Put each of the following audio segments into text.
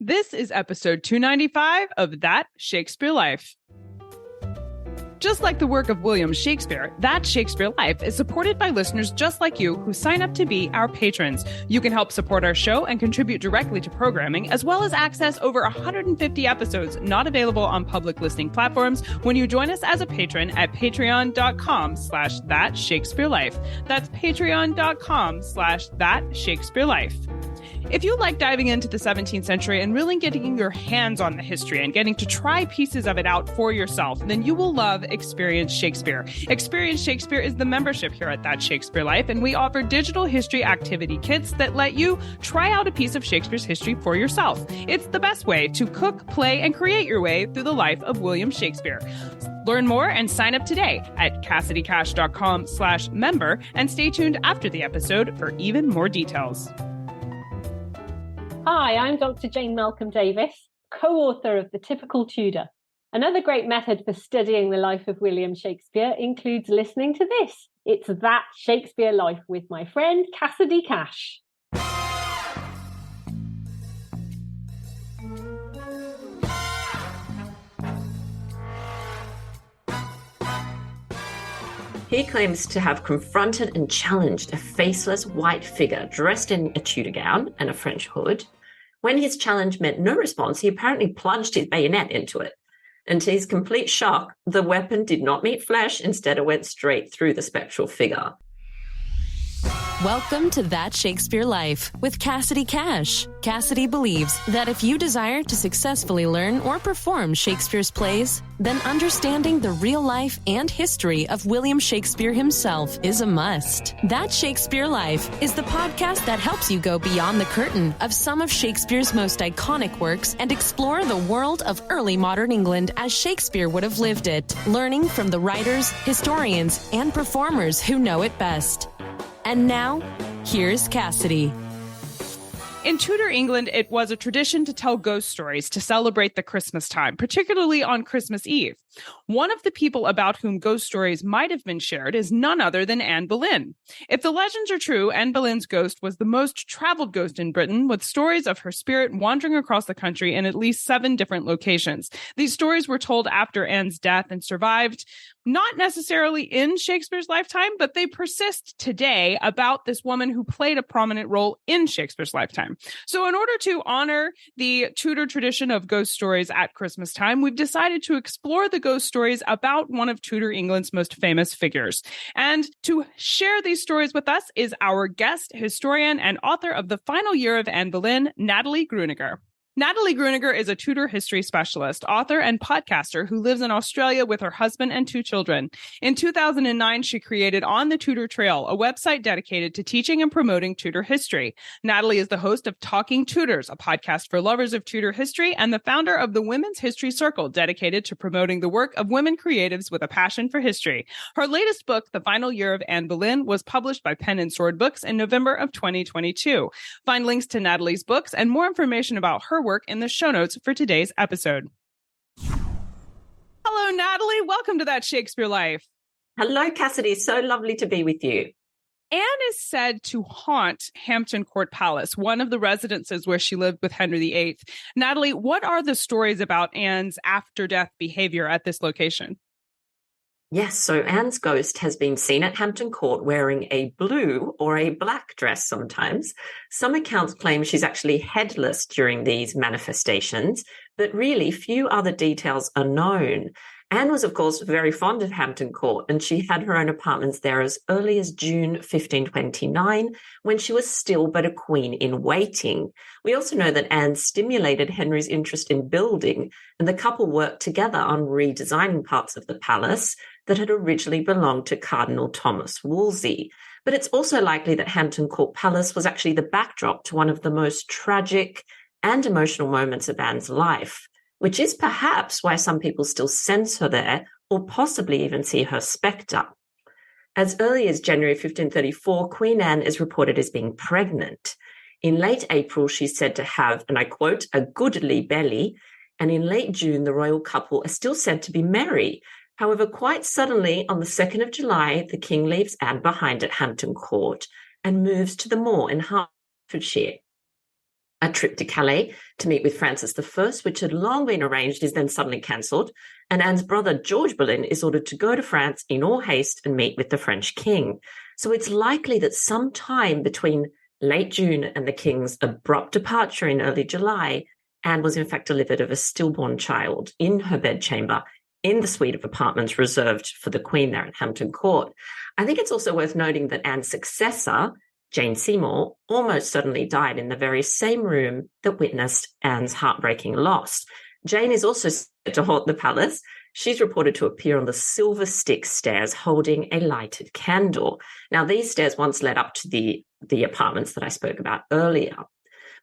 This is episode 295 of That Shakespeare Life. Just like the work of William Shakespeare, That Shakespeare Life is supported by listeners just like you who sign up to be our patrons. You can help support our show and contribute directly to programming, as well as access over 150 episodes not available on public listening platforms when you join us as a patron at patreon.com/thatshakespearelife. That's patreon.com/thatshakespearelife. If you like diving into the 17th century and really getting your hands on the history and getting to try pieces of it out for yourself, then you will love Experience Shakespeare. Experience Shakespeare is the membership here at That Shakespeare Life, and we offer digital history activity kits that let you try out a piece of Shakespeare's history for yourself. It's the best way to cook, play, and create your way through the life of William Shakespeare. Learn more and sign up today at CassidyCash.com/member, and stay tuned after the episode for even more details. Hi, I'm Dr. Jane Malcolm Davis, co-author of The Typical Tudor. Another great method for studying the life of William Shakespeare includes listening to this. It's That Shakespeare Life with my friend Cassidy Cash. He claims to have confronted and challenged a faceless white figure dressed in a Tudor gown and a French hood. When his challenge met no response, he apparently plunged his bayonet into it. And to his complete shock, the weapon did not meet flesh. Instead, it went straight through the spectral figure. Welcome to That Shakespeare Life with Cassidy Cash. Cassidy believes that if you desire to successfully learn or perform Shakespeare's plays, then understanding the real life and history of William Shakespeare himself is a must. That Shakespeare Life is the podcast that helps you go beyond the curtain of some of Shakespeare's most iconic works and explore the world of early modern England as Shakespeare would have lived it, learning from the writers, historians, and performers who know it best. And now, here's Cassidy. In Tudor England, it was a tradition to tell ghost stories to celebrate the Christmas time, particularly on Christmas Eve. One of the people about whom ghost stories might have been shared is none other than Anne Boleyn. If the legends are true, Anne Boleyn's ghost was the most traveled ghost in Britain, with stories of her spirit wandering across the country in at least 7 different locations. These stories were told after Anne's death and survived, not necessarily in Shakespeare's lifetime, but they persist today about this woman who played a prominent role in Shakespeare's lifetime. So in order to honor the Tudor tradition of ghost stories at Christmas time, we've decided to explore the ghost stories about one of Tudor England's most famous figures. And to share these stories with us is our guest, historian, and author of The Final Year of Anne Boleyn, Natalie Grueninger. Natalie Grueninger is a Tudor history specialist, author, and podcaster who lives in Australia with her husband and 2 children. In 2009, she created On the Tudor Trail, a website dedicated to teaching and promoting Tudor history. Natalie is the host of Talking Tudors, a podcast for lovers of Tudor history, and the founder of the Women's History Circle, dedicated to promoting the work of women creatives with a passion for history. Her latest book, The Final Year of Anne Boleyn, was published by Pen and Sword Books in November of 2022. Find links to Natalie's books and more information about her work in the show notes for today's episode. Hello, Natalie. Welcome to That Shakespeare Life. Hello, Cassidy. So lovely to be with you. Anne is said to haunt Hampton Court Palace, one of the residences where she lived with Henry VIII. Natalie, what are the stories about Anne's after-death behavior at this location? Yes, so Anne's ghost has been seen at Hampton Court wearing a blue or a black dress sometimes. Some accounts claim she's actually headless during these manifestations, but really few other details are known. Anne was, of course, very fond of Hampton Court, and she had her own apartments there as early as June 1529, when she was still but a queen in waiting. We also know that Anne stimulated Henry's interest in building, and the couple worked together on redesigning parts of the palace that had originally belonged to Cardinal Thomas Wolsey. But it's also likely that Hampton Court Palace was actually the backdrop to one of the most tragic and emotional moments of Anne's life, which is perhaps why some people still sense her there or possibly even see her spectre. As early as January 1534, Queen Anne is reported as being pregnant. In late April, she's said to have, and I quote, a goodly belly, and in late June, the royal couple are still said to be merry. However, quite suddenly, on the 2nd of July, the king leaves Anne behind at Hampton Court and moves to the moor in Hertfordshire. A trip to Calais to meet with Francis I, which had long been arranged, is then suddenly cancelled, and Anne's brother George Boleyn is ordered to go to France in all haste and meet with the French king. So it's likely that sometime between late June and the king's abrupt departure in early July, Anne was in fact delivered of a stillborn child in her bedchamber in the suite of apartments reserved for the Queen there at Hampton Court. I think it's also worth noting that Anne's successor, Jane Seymour, almost suddenly died in the very same room that witnessed Anne's heartbreaking loss. Jane is also said to haunt the palace. She's reported to appear on the silver stick stairs holding a lighted candle. Now, these stairs once led up to the apartments that I spoke about earlier.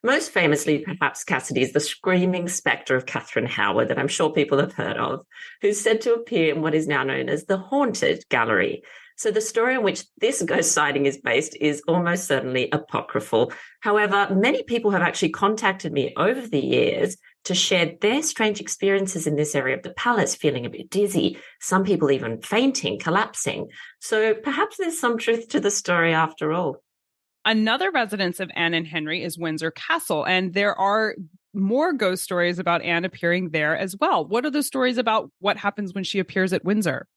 Most famously, perhaps, Cassidy, is the screaming spectre of Catherine Howard that I'm sure people have heard of, who's said to appear in what is now known as the Haunted Gallery. So the story on which this ghost sighting is based is almost certainly apocryphal. However, many people have actually contacted me over the years to share their strange experiences in this area of the palace, feeling a bit dizzy, some people even fainting, collapsing. So perhaps there's some truth to the story after all. Another residence of Anne and Henry is Windsor Castle, and there are more ghost stories about Anne appearing there as well. What are the stories about what happens when she appears at Windsor?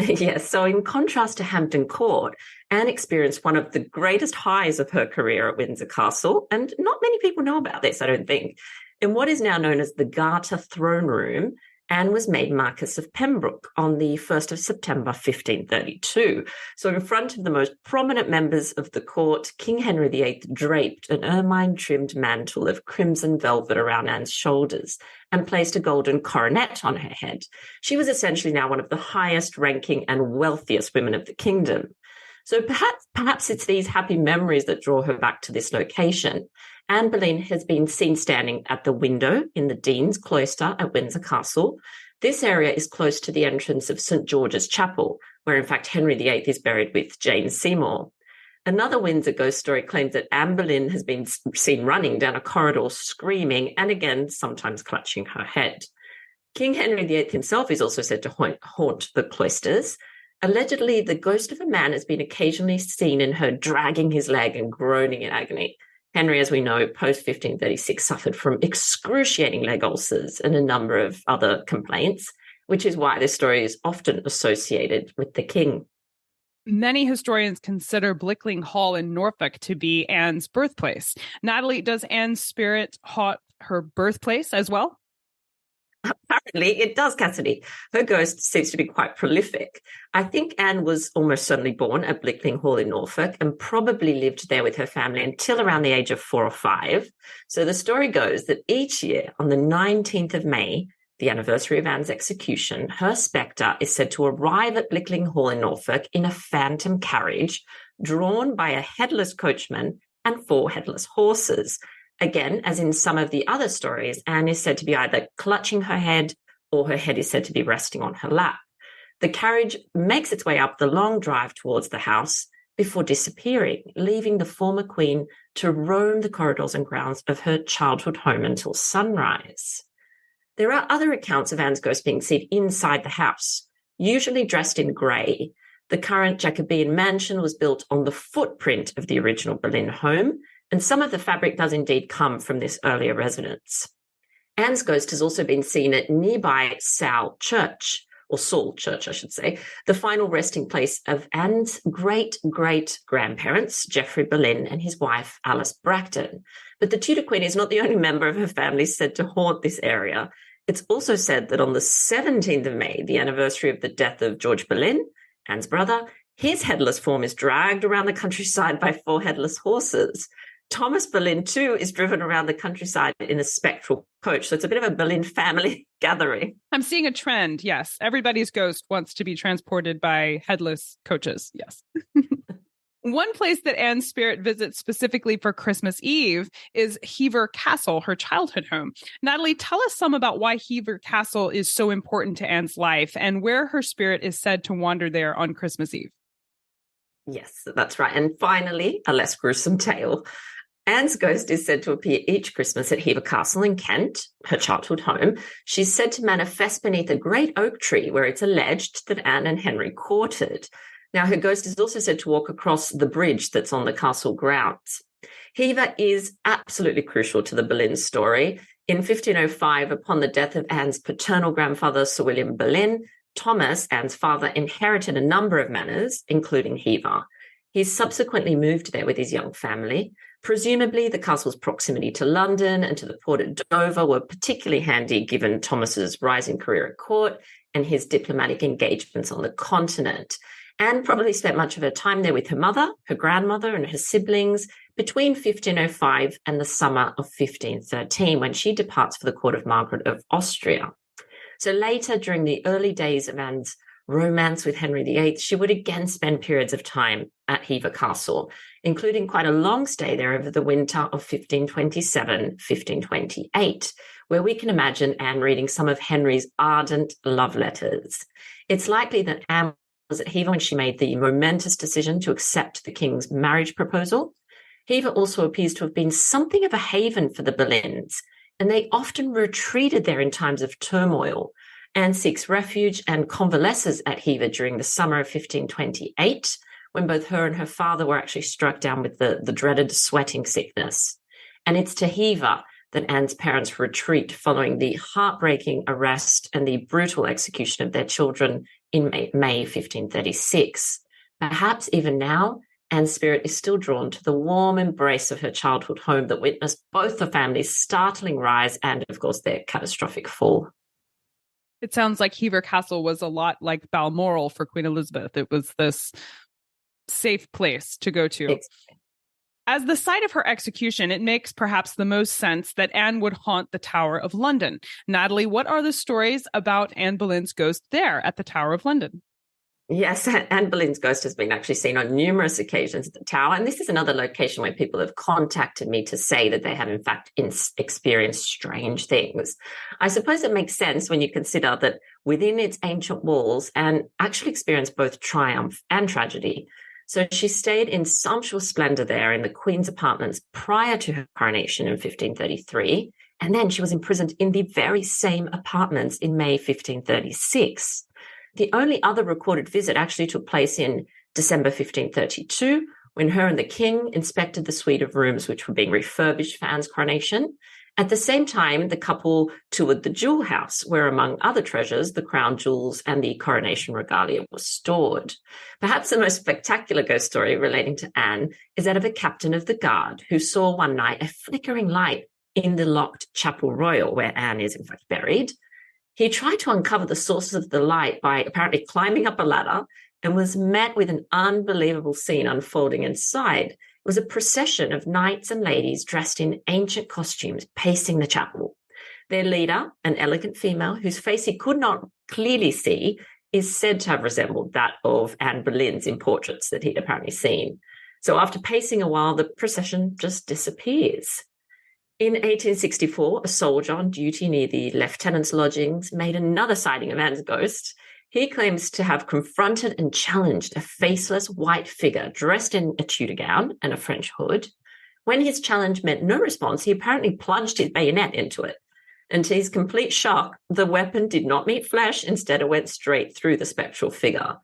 Yes, so in contrast to Hampton Court, Anne experienced one of the greatest highs of her career at Windsor Castle, and not many people know about this, I don't think. In what is now known as the Garter Throne Room, Anne was made Marquess of Pembroke on the 1st of September 1532. So in front of the most prominent members of the court, King Henry VIII draped an ermine-trimmed mantle of crimson velvet around Anne's shoulders and placed a golden coronet on her head. She was essentially now one of the highest-ranking and wealthiest women of the kingdom. So perhaps it's these happy memories that draw her back to this location. Anne Boleyn has been seen standing at the window in the Dean's Cloister at Windsor Castle. This area is close to the entrance of St. George's Chapel, where in fact Henry VIII is buried with Jane Seymour. Another Windsor ghost story claims that Anne Boleyn has been seen running down a corridor screaming and again sometimes clutching her head. King Henry VIII himself is also said to haunt the cloisters. Allegedly, the ghost of a man has been occasionally seen in her dragging his leg and groaning in agony. Henry, as we know, post-1536 suffered from excruciating leg ulcers and a number of other complaints, which is why this story is often associated with the king. Many historians consider Blickling Hall in Norfolk to be Anne's birthplace. Natalie, does Anne's spirit haunt her birthplace as well? Apparently it does, Cassidy. Her ghost seems to be quite prolific. I think Anne was almost certainly born at Blickling Hall in Norfolk and probably lived there with her family until around the age of 4 or 5. So the story goes that each year on the 19th of May, the anniversary of Anne's execution, her spectre is said to arrive at Blickling Hall in Norfolk in a phantom carriage drawn by a headless coachman and 4 headless horses. Again, as in some of the other stories, Anne is said to be either clutching her head or her head is said to be resting on her lap. The carriage makes its way up the long drive towards the house before disappearing, leaving the former queen to roam the corridors and grounds of her childhood home until sunrise. There are other accounts of Anne's ghost being seen inside the house, usually dressed in grey. The current Jacobean mansion was built on the footprint of the original Boleyn home, and some of the fabric does indeed come from this earlier residence. Anne's ghost has also been seen at nearby Saul Church, or Saul Church, I should say, the final resting place of Anne's great-great-grandparents, Geoffrey Boleyn and his wife, Alice Bracton. But the Tudor Queen is not the only member of her family said to haunt this area. It's also said that on the 17th of May, the anniversary of the death of George Boleyn, Anne's brother, his headless form is dragged around the countryside by 4 headless horses. Thomas Boleyn, too, is driven around the countryside in a spectral coach. So it's a bit of a Boleyn family gathering. I'm seeing a trend, yes. Everybody's ghost wants to be transported by headless coaches, yes. One place that Anne's spirit visits specifically for Christmas Eve is Hever Castle, her childhood home. Natalie, tell us some about why Hever Castle is so important to Anne's life and where her spirit is said to wander there on Christmas Eve. Yes, that's right. And finally, a less gruesome tale. Anne's ghost is said to appear each Christmas at Hever Castle in Kent, her childhood home. She's said to manifest beneath a great oak tree where it's alleged that Anne and Henry courted. Now, her ghost is also said to walk across the bridge that's on the castle grounds. Hever is absolutely crucial to the Boleyn story. In 1505, upon the death of Anne's paternal grandfather, Sir William Boleyn, Thomas, Anne's father, inherited a number of manors, including Hever. He subsequently moved there with his young family. Presumably, the castle's proximity to London and to the port at Dover were particularly handy given Thomas's rising career at court and his diplomatic engagements on the continent. Anne probably spent much of her time there with her mother, her grandmother, and her siblings between 1505 and the summer of 1513, when she departs for the court of Margaret of Austria. So later, during the early days of Anne's romance with Henry VIII, she would again spend periods of time at Hever Castle, including quite a long stay there over the winter of 1527-1528, where we can imagine Anne reading some of Henry's ardent love letters. It's likely that Anne was at Hever when she made the momentous decision to accept the king's marriage proposal. Hever also appears to have been something of a haven for the Boleyns, and they often retreated there in times of turmoil. Anne seeks refuge and convalesces at Hever during the summer of 1528, when both her and her father were actually struck down with the dreaded sweating sickness. And it's to Hever that Anne's parents retreat following the heartbreaking arrest and the brutal execution of their children in May 1536. Perhaps even now, Anne's spirit is still drawn to the warm embrace of her childhood home that witnessed both the family's startling rise and, of course, their catastrophic fall. It sounds like Hever Castle was a lot like Balmoral for Queen Elizabeth. It was this safe place to go to. As the site of her execution, it makes perhaps the most sense that Anne would haunt the Tower of London. Natalie, what are the stories about Anne Boleyn's ghost there at the Tower of London? Yes, Anne Boleyn's ghost has been actually seen on numerous occasions at the Tower, and this is another location where people have contacted me to say that they have in fact experienced strange things. I suppose it makes sense when you consider that within its ancient walls, Anne actually experienced both triumph and tragedy. So she stayed in sumptuous splendor there in the Queen's apartments prior to her coronation in 1533, and then she was imprisoned in the very same apartments in May 1536. The only other recorded visit actually took place in December 1532, when her and the king inspected the suite of rooms which were being refurbished for Anne's coronation. At the same time, the couple toured the jewel house, where, among other treasures, the crown jewels and the coronation regalia were stored. Perhaps the most spectacular ghost story relating to Anne is that of a captain of the guard who saw one night a flickering light in the locked Chapel Royal, where Anne is in fact buried. He tried to uncover the sources of the light by apparently climbing up a ladder and was met with an unbelievable scene unfolding inside. It was a procession of knights and ladies dressed in ancient costumes pacing the chapel. Their leader, an elegant female whose face he could not clearly see, is said to have resembled that of Anne Boleyn's in portraits that he'd apparently seen. So after pacing a while, the procession just disappears. In 1864, a soldier on duty near the lieutenant's lodgings made another sighting of Anne's ghost. He claims to have confronted and challenged a faceless white figure dressed in a Tudor gown and a French hood. When his challenge met no response, he apparently plunged his bayonet into it. And to his complete shock, the weapon did not meet flesh. Instead, it went straight through the spectral figure.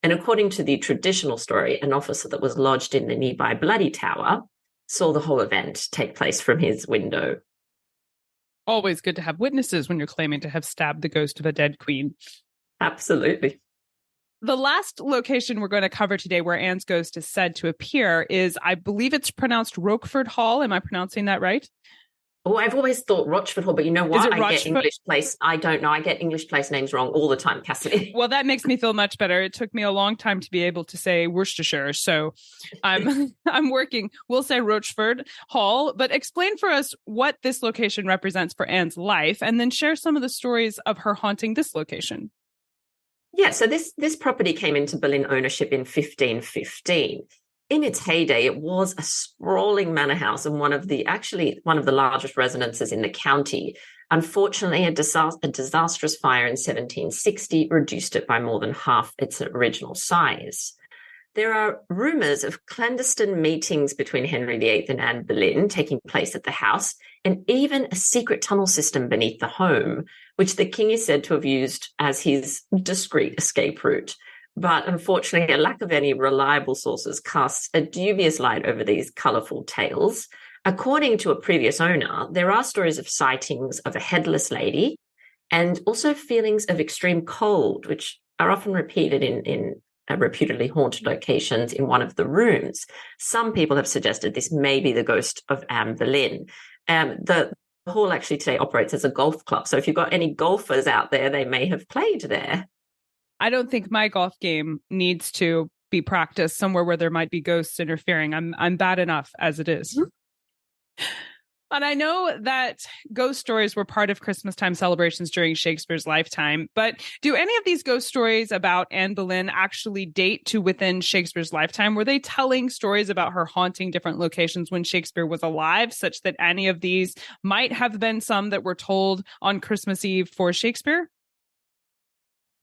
And according to the traditional story, an officer that was lodged in the nearby Bloody Tower saw the whole event take place from his window. Always good to have witnesses when you're claiming to have stabbed the ghost of a dead queen. Absolutely. The last location we're going to cover today where Anne's ghost is said to appear is, I believe it's pronounced Rochford Hall. Am I pronouncing that right? Oh, I've always thought Rochford Hall, but you know what? I get English place. I don't know. I get English place names wrong all the time, Cassidy. Well, that makes me feel much better. It took me a long time to be able to say Worcestershire, so I'm working. We'll say Rochford Hall, but explain for us what this location represents for Anne's life, and then share some of the stories of her haunting this location. Yeah, so this property came into Boleyn ownership in 1515. In its heyday, it was a sprawling manor house and one of the largest residences in the county. Unfortunately, a disastrous fire in 1760 reduced it by more than half its original size. There are rumours of clandestine meetings between Henry VIII and Anne Boleyn taking place at the house, and even a secret tunnel system beneath the home, which the king is said to have used as his discreet escape route. but unfortunately, a lack of any reliable sources casts a dubious light over these colourful tales. According to a previous owner, there are stories of sightings of a headless lady and also feelings of extreme cold, which are often repeated in reputedly haunted locations in one of the rooms. Some people have suggested this may be the ghost of Anne Boleyn. The hall actually today operates as a golf club. So if you've got any golfers out there, they may have played there. I don't think my golf game needs to be practiced somewhere where there might be ghosts interfering. I'm bad enough as it is. And I know that ghost stories were part of Christmas time celebrations during Shakespeare's lifetime, but do any of these ghost stories about Anne Boleyn actually date to within Shakespeare's lifetime? Were they telling stories about her haunting different locations when Shakespeare was alive, such that any of these might have been some that were told on Christmas Eve for Shakespeare?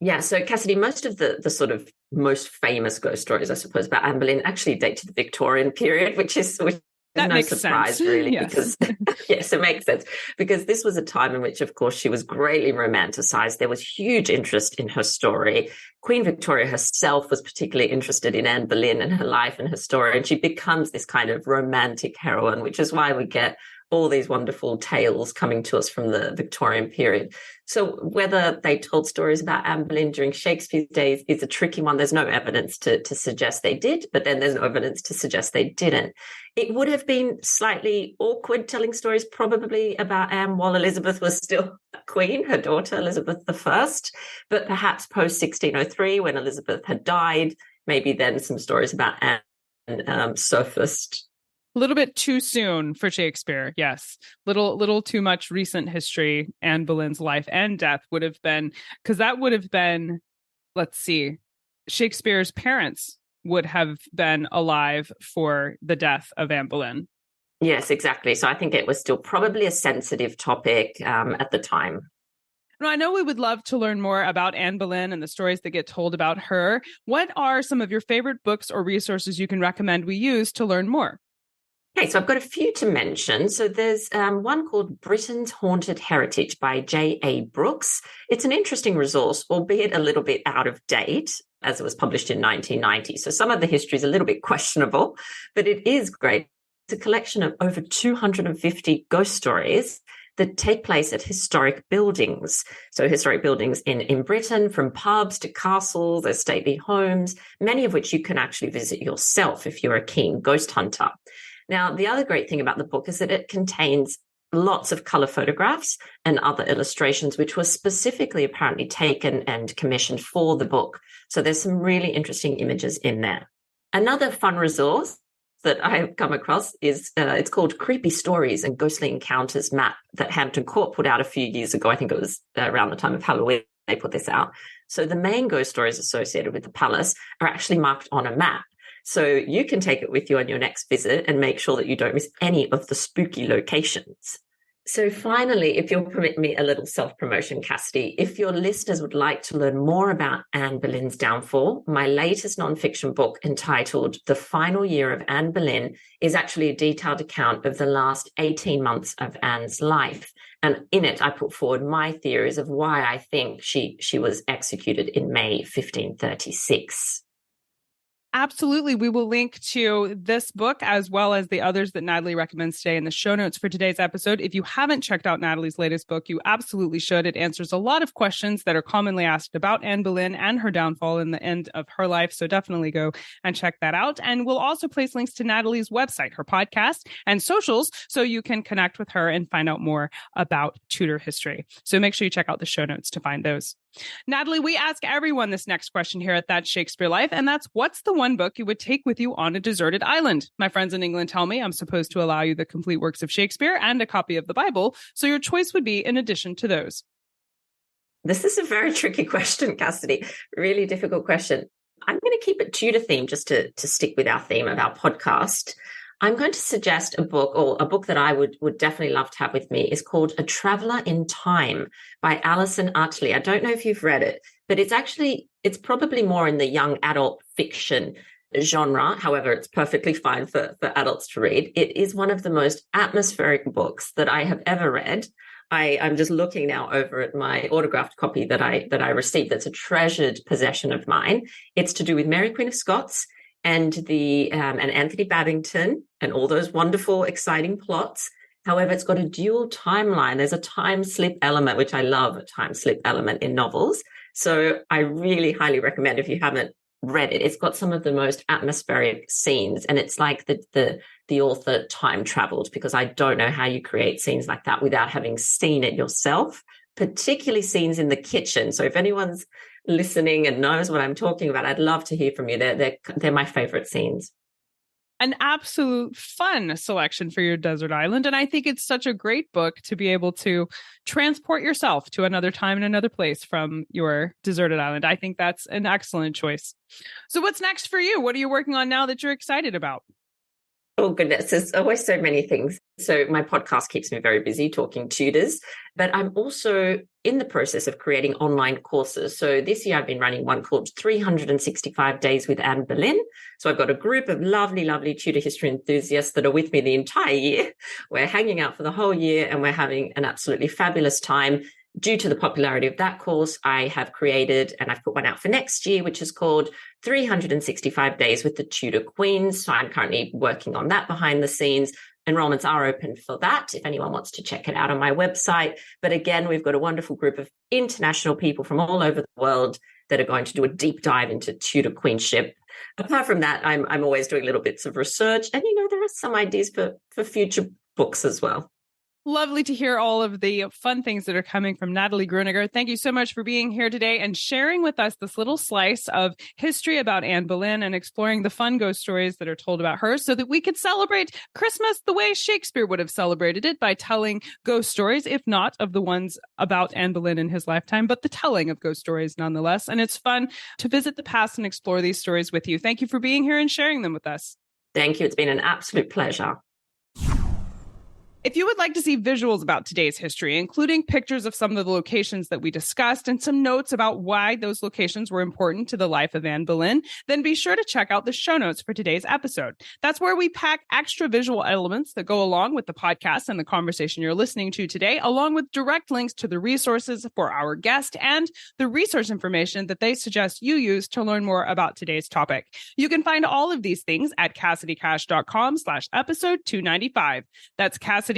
Yeah, so Cassidy, most of the sort of most famous ghost stories, I suppose, about Anne Boleyn actually date to the Victorian period, which is that no makes surprise, sense. really, Yes. because yes, it makes sense. Because this was a time in which, of course, she was greatly romanticized. There was huge interest in her story. Queen Victoria herself was particularly interested in Anne Boleyn and her life and her story, and she becomes this kind of romantic heroine, which is why we get all these wonderful tales coming to us from the Victorian period. So whether they told stories about Anne Boleyn during Shakespeare's days is a tricky one. There's no evidence to suggest they did, but then there's no evidence to suggest they didn't. It would have been slightly awkward telling stories probably about Anne while Elizabeth was still queen, her daughter, Elizabeth I, but perhaps post-1603 when Elizabeth had died, maybe then some stories about Anne surfaced. A little bit too soon for Shakespeare, yes. Little too much recent history. Anne Boleyn's life and death would have been, because that would have been, let's see, Shakespeare's parents would have been alive for the death of Anne Boleyn. Yes, exactly. So I think it was still probably a sensitive topic at the time. Now, I know we would love to learn more about Anne Boleyn and the stories that get told about her. What are some of your favorite books or resources you can recommend we use to learn more? Okay, so I've got a few to mention. So there's one called Britain's Haunted Heritage by J.A. Brooks. It's an interesting resource, albeit a little bit out of date, as it was published in 1990. So some of the history is a little bit questionable, but it is great. It's a collection of over 250 ghost stories that take place at historic buildings. So historic buildings in Britain, from pubs to castles, there's stately homes, many of which you can actually visit yourself if you're a keen ghost hunter. Now, the other great thing about the book is that it contains lots of color photographs and other illustrations, which were specifically apparently taken and commissioned for the book. So there's some really interesting images in there. Another fun resource that I have come across is it's called Creepy Stories and Ghostly Encounters Map that Hampton Court put out a few years ago. I think it was around the time of Halloween they put this out. So the main ghost stories associated with the palace are actually marked on a map. So you can take it with you on your next visit and make sure that you don't miss any of the spooky locations. So finally, if you'll permit me a little self-promotion, Cassidy, if your listeners would like to learn more about Anne Boleyn's downfall, my latest nonfiction book entitled The Final Year of Anne Boleyn is actually a detailed account of the last 18 months of Anne's life. And in it, I put forward my theories of why I think she was executed in May 1536. Absolutely. We will link to this book as well as the others that Natalie recommends today in the show notes for today's episode. If you haven't checked out Natalie's latest book, you absolutely should. It answers a lot of questions that are commonly asked about Anne Boleyn and her downfall in the end of her life. So definitely go and check that out. And we'll also place links to Natalie's website, her podcast, and socials so you can connect with her and find out more about Tudor history. So make sure you check out the show notes to find those. Natalie, we ask everyone this next question here at That Shakespeare Life, and that's, what's the one book you would take with you on a deserted island? My friends in England tell me I'm supposed to allow you the complete works of Shakespeare and a copy of the Bible, so your choice would be in addition to those. This is a very tricky question, Cassidy. Really difficult question. I'm going to keep it Tudor theme just to stick with our theme of our podcast. I'm going to suggest a book, or a book that I would definitely love to have with me, is called A Traveller in Time by Alison Utley. I don't know if you've read it, but it's probably more in the young adult fiction genre. However, it's perfectly fine for adults to read. It is one of the most atmospheric books that I have ever read. I'm just looking now over at my autographed copy that I received. That's a treasured possession of mine. It's to do with Mary Queen of Scots and and Anthony Babington and all those wonderful, exciting plots. However, it's got a dual timeline. There's a time slip element, which I love, a time slip element in novels. So I really highly recommend, if you haven't read it, it's got some of the most atmospheric scenes, and it's like the author time traveled, because I don't know how you create scenes like that without having seen it yourself, particularly scenes in the kitchen. So if anyone's listening and knows what I'm talking about, I'd love to hear from you. They're my favorite scenes. An absolute fun selection for your desert island. And I think it's such a great book to be able to transport yourself to another time and another place from your deserted island. I think that's an excellent choice. So what's next for you? What are you working on now that you're excited about? Oh, goodness. There's always so many things. So my podcast keeps me very busy talking Tudors, but I'm also in the process of creating online courses. So this year I've been running one called 365 Days with Anne Boleyn. So I've got a group of lovely, lovely Tudor history enthusiasts that are with me the entire year. We're hanging out for the whole year and we're having an absolutely fabulous time. Due to the popularity of that course, I have created, and I've put one out for next year, which is called 365 Days with the Tudor Queens. So I'm currently working on that behind the scenes. Enrollments are open for that if anyone wants to check it out on my website. But again, we've got a wonderful group of international people from all over the world that are going to do a deep dive into Tudor queenship. Apart from that, I'm always doing little bits of research. And, there are some ideas for future books as well. Lovely to hear all of the fun things that are coming from Natalie Grueninger. Thank you so much for being here today and sharing with us this little slice of history about Anne Boleyn and exploring the fun ghost stories that are told about her so that we could celebrate Christmas the way Shakespeare would have celebrated it, by telling ghost stories, if not of the ones about Anne Boleyn in his lifetime, but the telling of ghost stories nonetheless. And it's fun to visit the past and explore these stories with you. Thank you for being here and sharing them with us. Thank you. It's been an absolute pleasure. If you would like to see visuals about today's history, including pictures of some of the locations that we discussed and some notes about why those locations were important to the life of Anne Boleyn, then be sure to check out the show notes for today's episode. That's where we pack extra visual elements that go along with the podcast and the conversation you're listening to today, along with direct links to the resources for our guest and the research information that they suggest you use to learn more about today's topic. You can find all of these things at CassidyCash.com/episode 295. That's CassidyCash.com/EP295.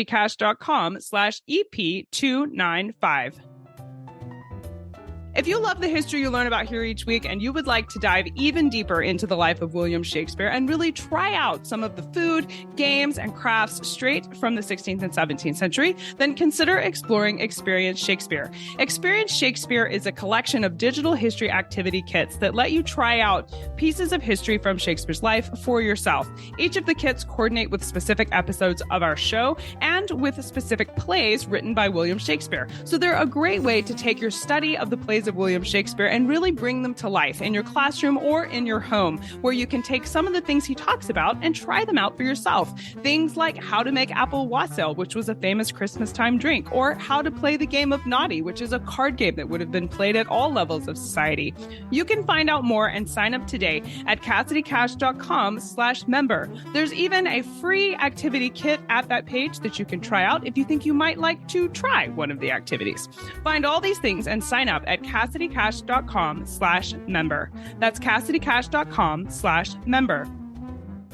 If you love the history you learn about here each week and you would like to dive even deeper into the life of William Shakespeare and really try out some of the food, games, and crafts straight from the 16th and 17th century, then consider exploring Experience Shakespeare. Experience Shakespeare is a collection of digital history activity kits that let you try out pieces of history from Shakespeare's life for yourself. Each of the kits coordinate with specific episodes of our show and with specific plays written by William Shakespeare. So they're a great way to take your study of the plays of William Shakespeare and really bring them to life in your classroom or in your home, where you can take some of the things he talks about and try them out for yourself. Things like how to make apple wassail, which was a famous Christmas time drink, or how to play the game of Naughty, which is a card game that would have been played at all levels of society. You can find out more and sign up today at CassidyCash.com/member. There's even a free activity kit at that page that you can try out if you think you might like to try one of the activities. Find all these things and sign up at CassidyCash.com/member. That's CassidyCash.com/member.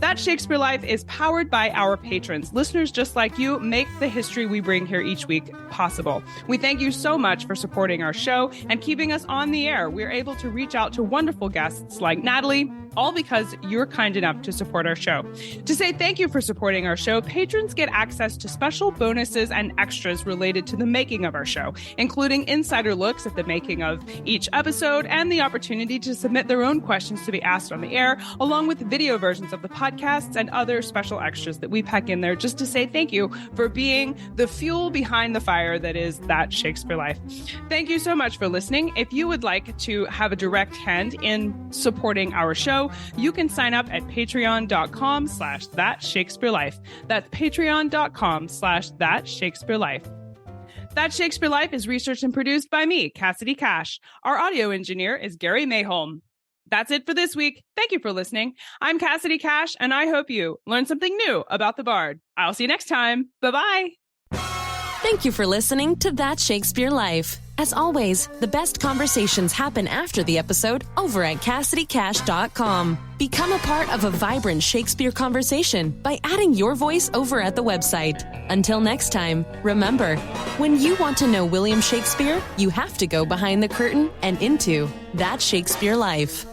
That Shakespeare Life is powered by our patrons. Listeners just like you make the history we bring here each week possible. We thank you so much for supporting our show and keeping us on the air. We're able to reach out to wonderful guests like Natalie, all because you're kind enough to support our show. To say thank you for supporting our show, patrons get access to special bonuses and extras related to the making of our show, including insider looks at the making of each episode and the opportunity to submit their own questions to be asked on the air, along with video versions of the podcasts and other special extras that we pack in there just to say thank you for being the fuel behind the fire that is That Shakespeare Life. Thank you so much for listening. If you would like to have a direct hand in supporting our show, you can sign up at patreon.com/thatshakespearelife. That's patreon.com/thatshakespearelife. That Shakespeare Life is researched and produced by me, Cassidy Cash. Our audio engineer is Gary Mayholm. That's it for this week. Thank you for listening. I'm Cassidy Cash, and I hope you learned something new about the Bard. I'll see you next time. Bye-bye. Thank you for listening to That Shakespeare Life. As always, the best conversations happen after the episode over at CassidyCash.com. Become a part of a vibrant Shakespeare conversation by adding your voice over at the website. Until next time, remember, when you want to know William Shakespeare, you have to go behind the curtain and into That Shakespeare Life.